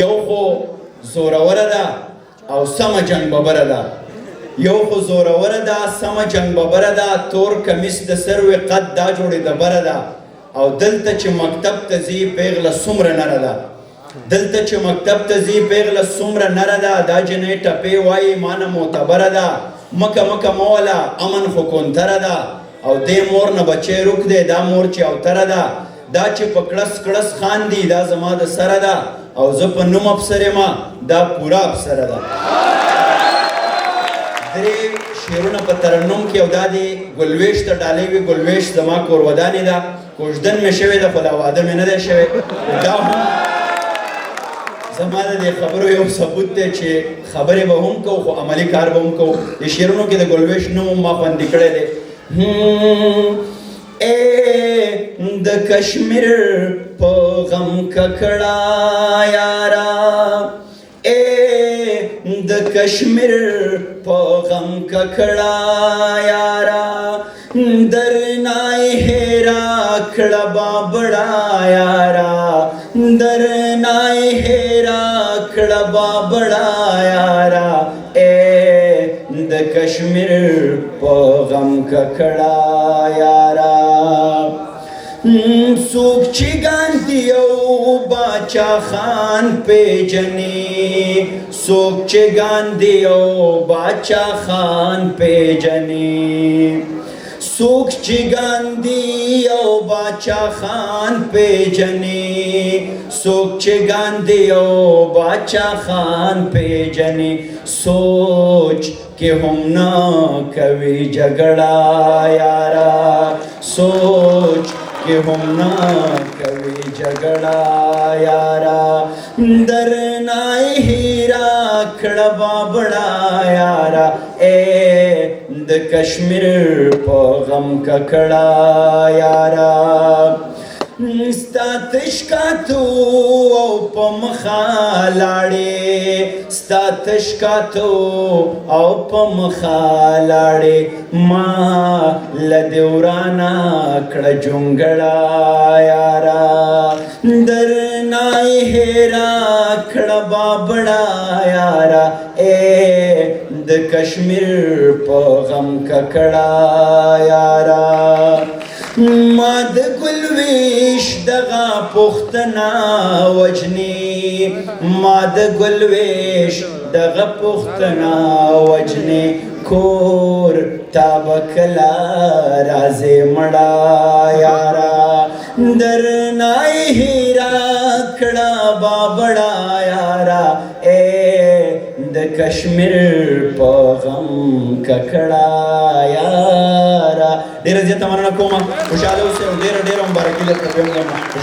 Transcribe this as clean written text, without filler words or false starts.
یو خو زوروره ده او سمه جنگ ببره ده یو خو زوروره ده سمه جنگ ببره ده تور کمیس د سروې قد دا جوړې د بره ده او دلته چې مکتب ته ځي پیغله څومره نره ده دلته چې مکتب ته ځي پیغله څومره نره ده دا جنۍ ټپې وایي مانه معتبره ده مکه مکه موله امن خو کونتره ده او دې مور نه بچی روک دی دا مور چې اوتره ده دا چې په کړس کړس خاندي دا زما د سره ده او زه په نوم افسر یم دا پوره افسره ده درې شعرونه په ترنم کې او دا د ګلویش ته ډالۍ وي ګلویش زما کور ودانې ده کوژدن مې شوې ده خو لا واده مې نه دی شوی دا هم زما د دې خبرو یو ثبوت دی چې خبرې به هم کوو خو عملي کار به هم کوو د شعرونو کې د ګلویش نوم هم ما خوندي کړی دی د کشمیر په غم ککړه یارا د کشمیر په غم ککړه یارا درنای هیرا کړه بابړه یارا درنای هیرا کړه بابړه یارا د کشمیر په غم ککړه یارا څوک چې ګاندي او باچا خان پیژني څوک چې ګاندي او باچا خان پیژني څوک چې ګاندي او باچا خان پیژني څوک چې ګاندي او باچا خان پیژني سوچ کې هم نه کوي جګړه یارا سوچ کې هم نه کوي جګړه یارا درنای هیرا کړه بابړه یارا د کشمیر په غم ککړه یارا ستا تشکاتو او په مخه لاړې ستا تشکاتو او په مخه لاړې ما له دې ورانه کړه جونګړه یارا درنای هیرا کړه بابړه یارا د کشمیر په غم ککړه یارا ما د ګلویش دغه پښتنه وجني ما د ګلویش دغه پښتنه وجني کور تا بکلا رازې مړه یارا درنای هیرا کړه بابړه یارا د کشمیر په غم ککړه یارا ډیره زیاته مننه کوم خوشاله اوسئ او ډیره مبارکي درته وایم